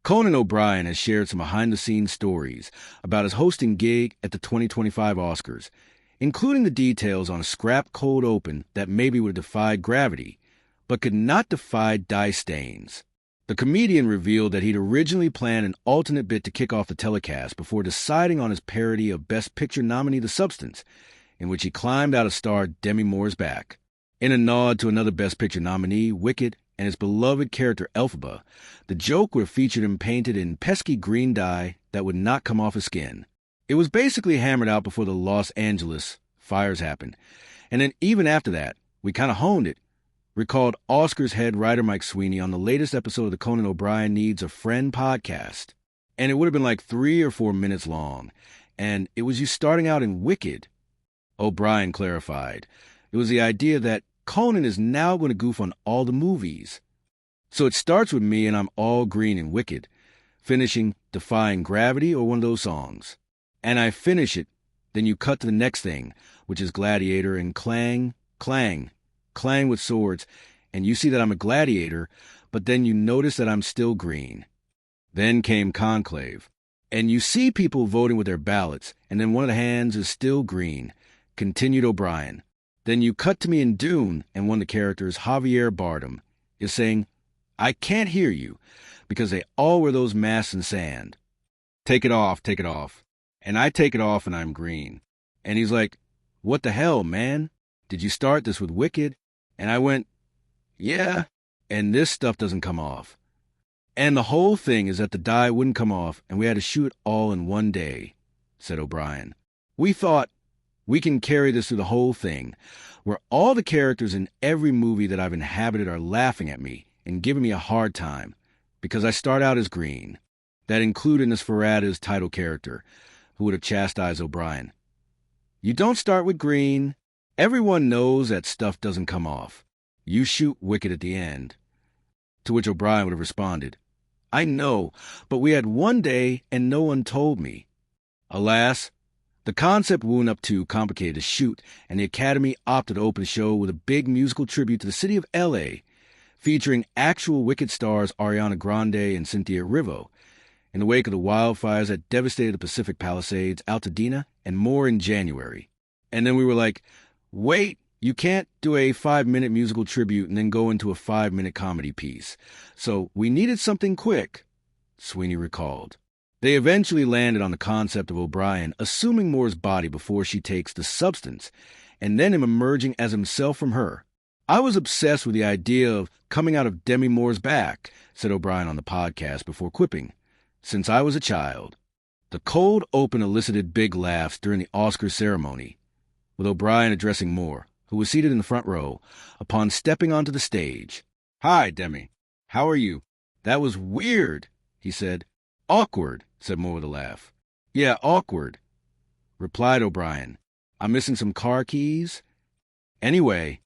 Conan O'Brien has shared some behind-the-scenes stories about his hosting gig at the 2025 Oscars, including the details on a scrap cold open that maybe would have defied gravity, but could not defy dye stains. The comedian revealed that he'd originally planned an alternate bit to kick off the telecast before deciding on his parody of Best Picture nominee The Substance, in which he climbed out of star Demi Moore's back. In a nod to another Best Picture nominee, Wicked, and his beloved character Elphaba, the joke would have featured him painted in pesky green dye that would not come off his skin. It was basically hammered out before the Los Angeles fires happened, and then even after that, we kind of honed it, recalled Oscars head writer Mike Sweeney on the latest episode of the Conan O'Brien Needs a Friend podcast. And it would have been like 3 or 4 minutes long, and it was you starting out in Wicked. O'Brien clarified. It was the idea that Conan is now going to goof on all the movies. So it starts with me and I'm all green in Wicked, finishing Defying Gravity or one of those songs. And I finish it, then you cut to the next thing, which is Gladiator, and clang, clang, clang with swords, and you see that I'm a gladiator, but then you notice that I'm still green. Then came Conclave, and you see people voting with their ballots, and then one of the hands is still green, continued O'Brien. Then you cut to me in Dune, and one of the characters, Javier Bardem, is saying, I can't hear you, because they all wear those masks in sand. Take it off, take it off. And I take it off and I'm green. And he's like, what the hell, man? Did you start this with Wicked? And I went, yeah, and this stuff doesn't come off. And the whole thing is that the dye wouldn't come off, and we had to shoot it all in one day, said O'Brien. We thought, we can carry this through the whole thing, where all the characters in every movie that I've inhabited are laughing at me and giving me a hard time, because I start out as green. That included Nosferatu's title character, who would have chastised O'Brien. You don't start with green. Everyone knows that stuff doesn't come off. You shoot Wicked at the end. To which O'Brien would have responded, I know, but we had one day and no one told me. Alas, the concept wound up too complicated to shoot, and the Academy opted to open the show with a big musical tribute to the city of L.A., featuring actual Wicked stars Ariana Grande and Cynthia Erivo, in the wake of the wildfires that devastated the Pacific Palisades, Altadena, and more in January. And then we were like, wait, you can't do a 5-minute musical tribute and then go into a 5-minute comedy piece. So we needed something quick, Sweeney recalled. They eventually landed on the concept of O'Brien assuming Moore's body before she takes The Substance, and then him emerging as himself from her. I was obsessed with the idea of coming out of Demi Moore's back, said O'Brien on the podcast before quipping, since I was a child. The cold open elicited big laughs during the Oscar ceremony, with O'Brien addressing Moore, who was seated in the front row, upon stepping onto the stage. Hi, Demi. How are you? That was weird, he said. Awkward, said Moore with a laugh. Yeah, awkward, replied O'Brien. I'm missing some car keys. Anyway,